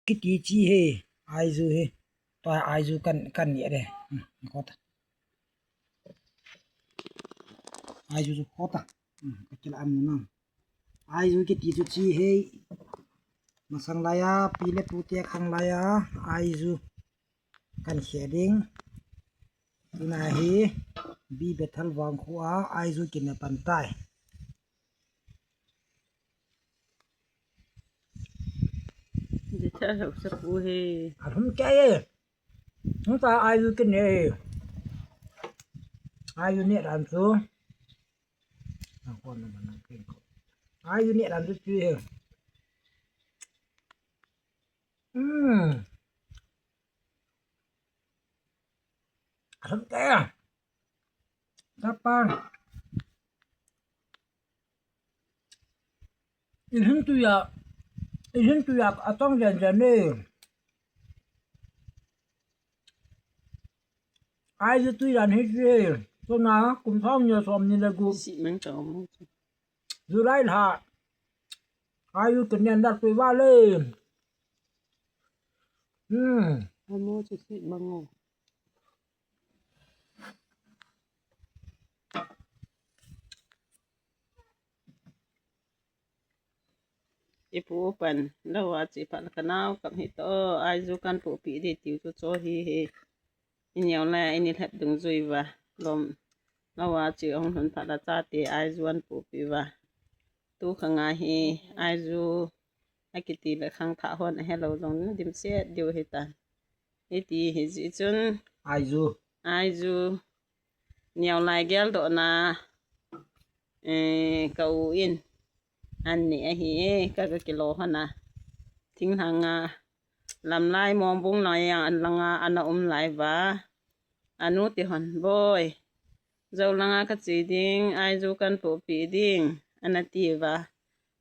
किती ची हे आयजू हे तो आयजू kan ये रे होता आयजू जो होता कचला अमुना आयजू किती जो ची हे masang pile putih khang laya आयजू kan shading inahi bi betal wang khuwa आयजू किने pantai Dita sa puhe. Alhum kaya. Nta ayu kene. Ayu ni ram su. Ako naman ang ko. Ayu ni ram su chi. Alhum kaya. Kapan? Ilhum tu ya atong jan-jane. Ayu tu ran hi chi. So na kum thong nya som ni la gu. Si mang tao mo. Zulai ha. Ayu kenen dat pe wa le. Amo si bango. Ipu pan lawa si palakanaw kam hito aizu kan pu pi di tiu so hi he inyaw la ini thap dung zui wa lom lawa chi ong hun phala cha ti aizu an pu pi wa tu khanga hi aizu akiti la khang tha hon hello jong dim se diu he ta eti hi ji chun aizu nyaw lai gel do na kau inอันนี้ฮีก็กิโลหั่นน่ะทิ้งทางลำลายมองบุ้งหน่อยอันลังอันหลายว่าอนุติหันบ่อยเจ้าลังกะจีดิงไอจูกันปูปีดิงอันติว่า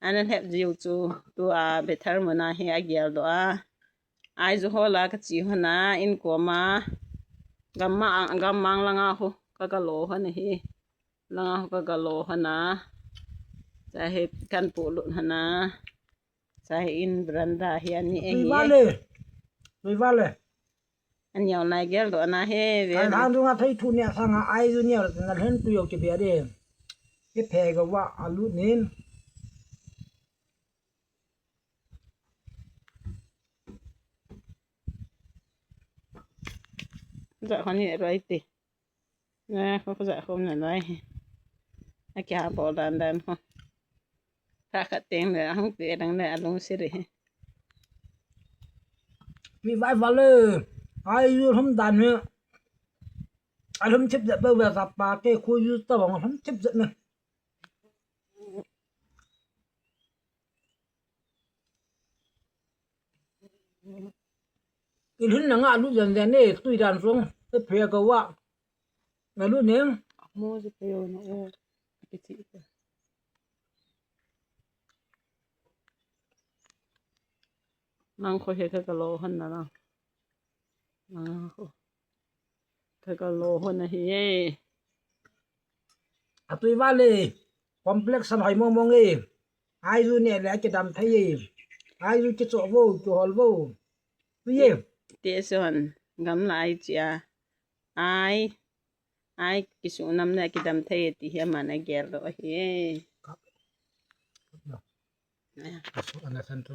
อันนั้นแทบจิวจูตัวเบเทอร์มนาเฮอเกียลดอไอจูฮอลากะจีหั่นน่ะอินกัวมากัมมังลังโหกะโลหั่นเฮลังกะโลหั่นน่ะSahib kan pulut hana sahin beranda hian ni vale an yaw lai gel do na he ve an han dunga thai thu ne sanga ai ju ne na hen tu yo ke be de ke phe ga wa alu nin dạ con nhẹ rồi tì nè có dạ không này nói à kia bỏ đàn không ta khát tiền nữa không tiền đằng này luôn xí đi vì vai vale ai ju hom dan ne ai hom chip dạ bơ sa pa ke khu ju ta bang hom chip dạ ne cái hình là ngã lúc dần dần này tùy đàn xuống cái phía cầu ạ là lúc nè mua gì phải nó cái gì mang khôi cái lô hơn nào cái lô hơn này hi tùy vale complex san hỏi mong mong ấy ai ju nè lại cái đam thấy ai ju cái chỗ vô chỗ hol vô tuy nhiên tie son gam lai chia ai ki su nam na ki dam thai ti he mana ger ro he Ana santo